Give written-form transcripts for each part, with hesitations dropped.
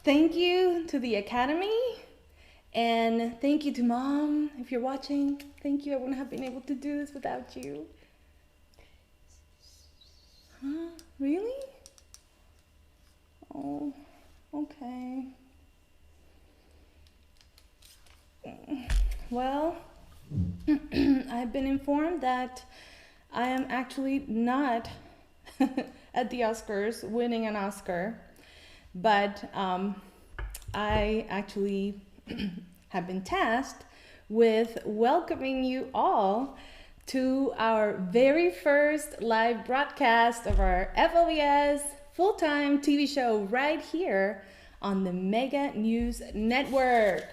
thank you to the Academy, and thank you to Mom, if you're watching. Thank you. I wouldn't have been able to do this without you. Huh? Really? Oh, okay. Well, I've been informed that I am actually not at the Oscars winning an Oscar, but I actually have been tasked with welcoming you all to our very first live broadcast of our FLVS full-time TV show right here on the Mega News Network.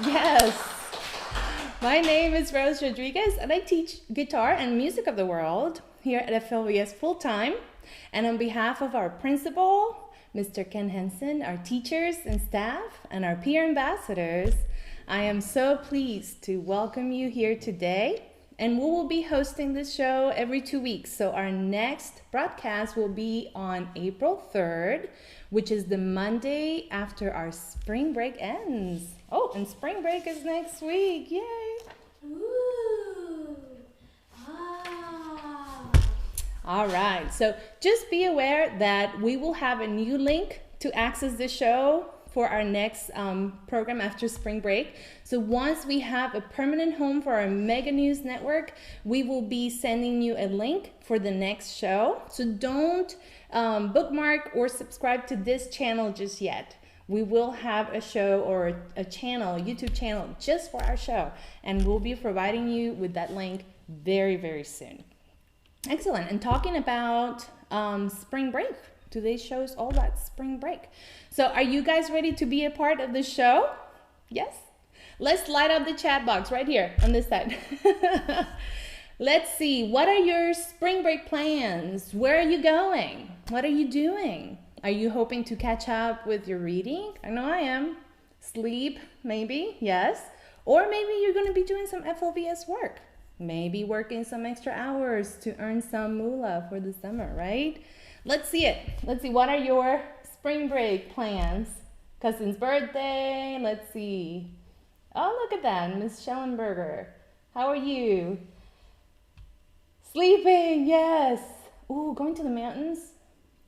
Yes. My name is Rose Rodriguez, and I teach guitar and music of the world here at FLVS full-time. And on behalf of our principal, Mr. Ken Henson, our teachers and staff, and our peer ambassadors, I am so pleased to welcome you here today. And we will be hosting this show every 2 weeks. So our next broadcast will be on April 3rd, which is the Monday after our spring break ends. Oh, and spring break is next week. Yay! Ooh. Ah. All right. So just be aware that we will have a new link to access the show for our next program after spring break. So once we have a permanent home for our Mega News Network, we will be sending you a link for the next show. So don't bookmark or subscribe to this channel just yet. We will have a show or a channel, a YouTube channel just for our show, and we'll be providing you with that link very, very soon. Excellent. And talking about spring break, today's show is all about spring break. So are you guys ready to be a part of the show? Yes? Let's light up the chat box right here on this side. Let's see. What are your spring break plans? Where are you going? What are you doing? Are you hoping to catch up with your reading? I know I am. Sleep, maybe, yes. Or maybe you're going to be doing some FLVS work. Maybe working some extra hours to earn some moolah for the summer, right? Let's see it. Let's see, what are your spring break plans? Cousin's birthday, let's see. Oh, look at that, Miss Schellenberger. How are you? Sleeping, yes. Ooh, going to the mountains?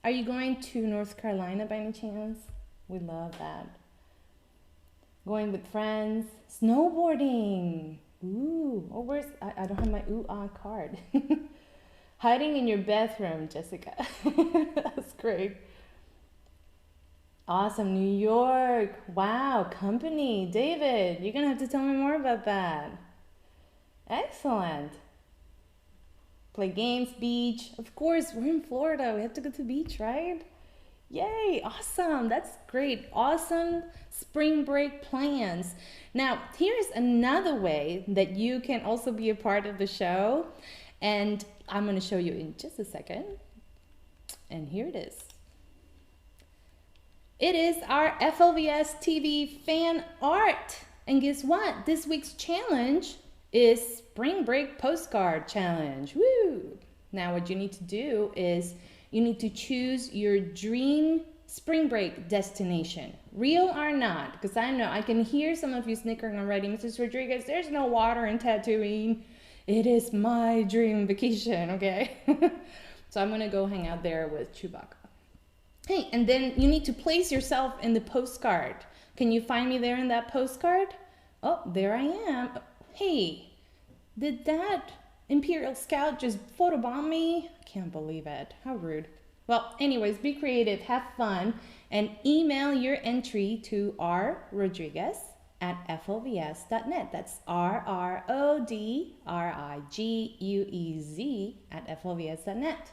Are you going to North Carolina by any chance? We love that. Going with friends? Snowboarding. Ooh, oh, I don't have my ooh-ah card. Hiding in your bathroom, Jessica. That's great. Awesome, New York. Wow, company. David, you're going to have to tell me more about that. Excellent. Play games, beach. Of course, we're in Florida. We have to go to the beach, right? Yay, awesome. That's great. Awesome spring break plans. Now, here's another way that you can also be a part of the show. And I'm going to show you in just a second. And here it is. It is our FLVS TV fan art. And guess what? This week's challenge is Spring Break Postcard Challenge. Woo! Now what you need to do is you need to choose your dream spring break destination. Real or not, because I know I can hear some of you snickering already. Mrs. Rodriguez, there's no water in Tatooine. It is my dream vacation, okay? So I'm gonna go hang out there with Chewbacca. Hey, and then you need to place yourself in the postcard. Can you find me there in that postcard? Oh, there I am. Hey, did that Imperial Scout just photobomb me? I can't believe it. How rude. Well, anyways, be creative, have fun, and email your entry to rrodriguez@flvs.net. That's rrodriguez@flvs.net.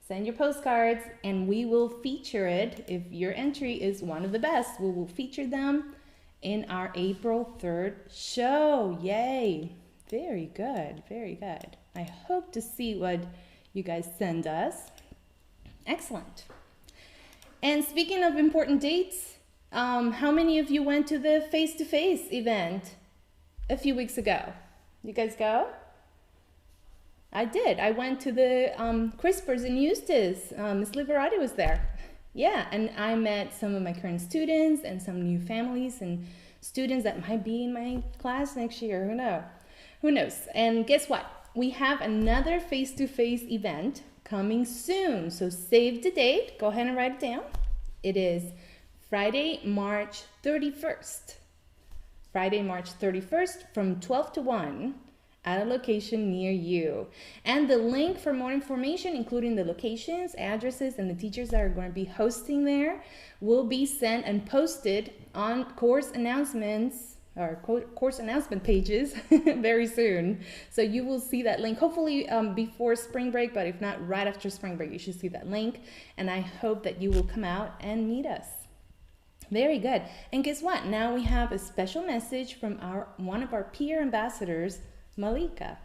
Send your postcards, and we will feature it. If your entry is one of the best, we will feature them in our April 3rd show. Yay! Very good, very good. I hope to see what you guys send us. Excellent. And speaking of important dates, how many of you went to the face-to-face event a few weeks ago? You guys go? I did. I went to the CRISPRs in Eustis. Miss Liberati was there. Yeah, and I met some of my current students and some new families and students that might be in my class next year. Who knows? Who knows? And guess what? We have another face-to-face event coming soon. So save the date. Go ahead and write it down. It is Friday, March 31st. Friday, March 31st from 12 to 1 at a location near you. And the link for more information, including the locations, addresses, and the teachers that are going to be hosting there, will be sent and posted on course announcements or course announcement pages very soon. So you will see that link hopefully before spring break, but if not, right after spring break, you should see that link. And I hope that you will come out and meet us. Very good. And guess what? Now we have a special message from one of our peer ambassadors, Malika.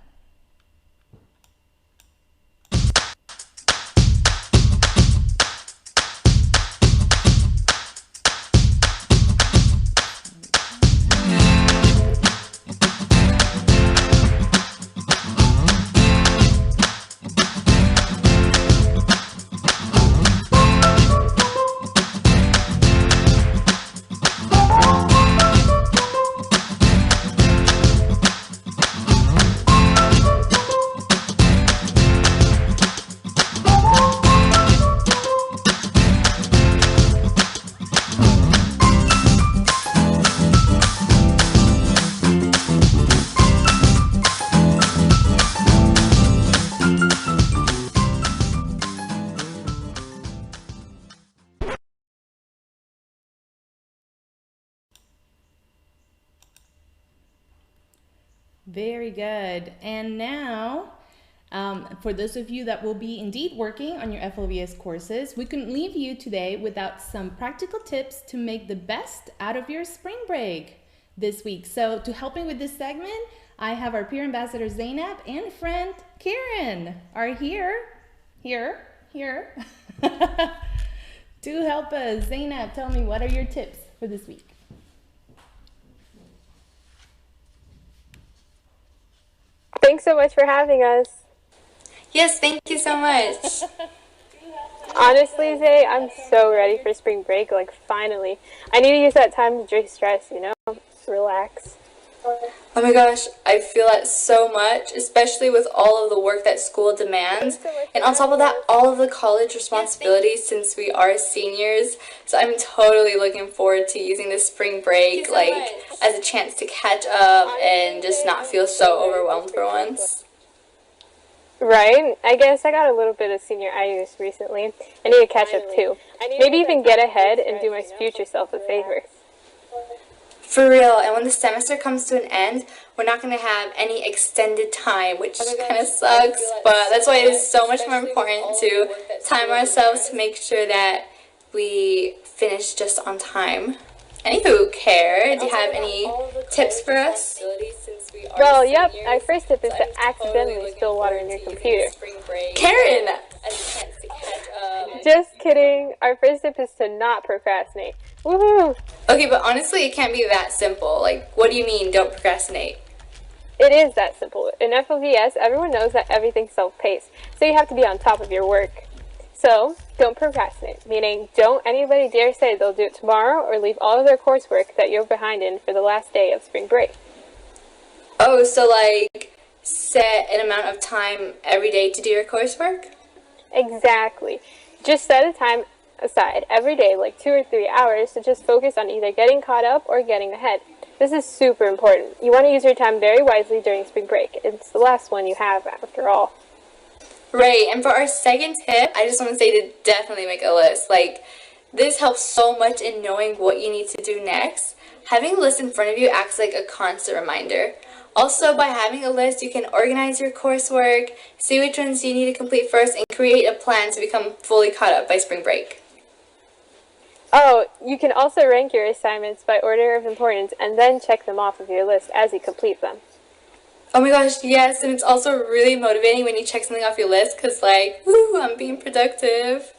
Very good. And now, for those of you that will be indeed working on your FLVS courses, we couldn't leave you today without some practical tips to make the best out of your spring break this week. So to help me with this segment, I have our peer ambassador Zainab and friend Karen are here to help us. Zainab, tell me, what are your tips for this week? Thanks so much for having us. Yes, thank you so much. Honestly, Zay, I'm so ready for spring break, like finally. I need to use that time to de-stress, relax. Oh my gosh, I feel that so much, especially with all of the work that school demands. And on top of that, all of the college responsibilities since we are seniors. So I'm totally looking forward to using this spring break as a chance to catch up and just not feel so overwhelmed for once. Right? I guess I got a little bit of senior IUs recently. I need to catch up too. Maybe even get ahead and do my future self a favor. For real, and when the semester comes to an end, we're not going to have any extended time, which kind of sucks, but that's why it is so much more important to time ourselves to make sure that we finish just on time. Anywho, Care, do you have any tips for us? Well, yep, our first tip is to accidentally spill water in your computer. Karen! Just kidding. Our first tip is to not procrastinate. Woohoo! Okay, but honestly, it can't be that simple. Like, what do you mean, don't procrastinate? It is that simple. In FLVS, everyone knows that everything's self-paced, so you have to be on top of your work. So, don't procrastinate, meaning don't anybody dare say they'll do it tomorrow or leave all of their coursework that you're behind in for the last day of spring break. Oh, so like, set an amount of time every day to do your coursework? Exactly. Just set a time aside every day, like 2 or 3 hours, to just focus on either getting caught up or getting ahead. This is super important. You want to use your time very wisely during spring break. It's the last one you have, after all. Right, and for our second tip, I just want to say to definitely make a list. Like, this helps so much in knowing what you need to do next. Having a list in front of you acts like a constant reminder. Also, by having a list, you can organize your coursework, see which ones you need to complete first, and create a plan to become fully caught up by spring break. Oh, you can also rank your assignments by order of importance and then check them off of your list as you complete them. Oh my gosh, yes, and it's also really motivating when you check something off your list because, like, woo, I'm being productive.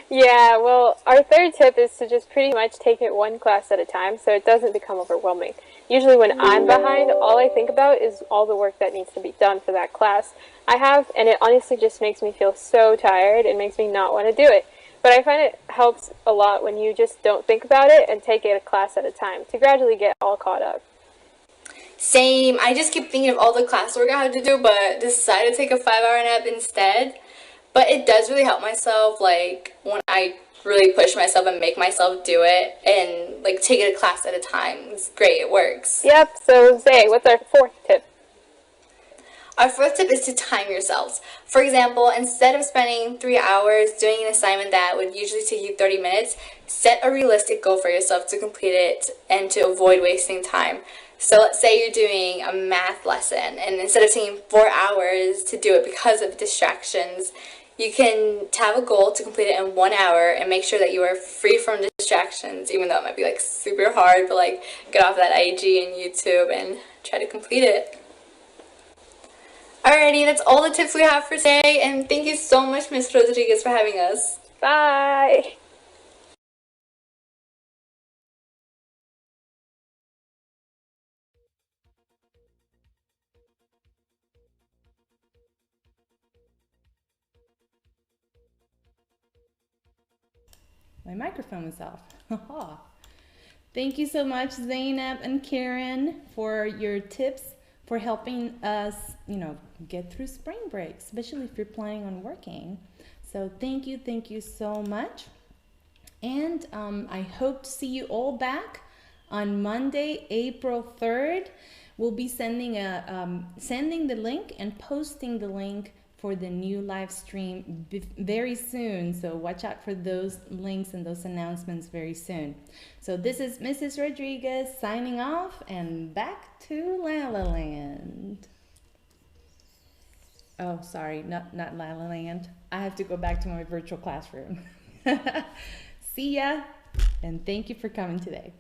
Yeah, well, our third tip is to just pretty much take it one class at a time so it doesn't become overwhelming. Usually when I'm behind, all I think about is all the work that needs to be done for that class I have, and it honestly just makes me feel so tired and makes me not want to do it. But I find it helps a lot when you just don't think about it and take it a class at a time to gradually get all caught up. Same. I just keep thinking of all the classwork I have to do, but decided to take a 5-hour nap instead. But it does really help myself, like, when I really push myself and make myself do it and, like, take it a class at a time. It's great. It works. Yep, so Zay, what's our fourth tip? Our fourth tip is to time yourselves. For example, instead of spending 3 hours doing an assignment that would usually take you 30 minutes, set a realistic goal for yourself to complete it and to avoid wasting time. So let's say you're doing a math lesson, and instead of taking 4 hours to do it because of distractions, you can have a goal to complete it in 1 hour and make sure that you are free from distractions, even though it might be like super hard, but like get off that IG and YouTube and try to complete it. Alrighty, that's all the tips we have for today, and thank you so much, Ms. Rodriguez, for having us. Bye! My microphone was off. Thank you so much, Zainab and Karen, for your tips, for helping us, get through spring break, especially if you're planning on working. So thank you so much. And I hope to see you all back on Monday, April 3rd. We'll be sending the link and posting the link for the new live stream very soon. So watch out for those links and those announcements very soon. So this is Mrs. Rodriguez signing off, and back to La La Land. Oh, sorry, not La La Land. I have to go back to my virtual classroom. See ya, and thank you for coming today.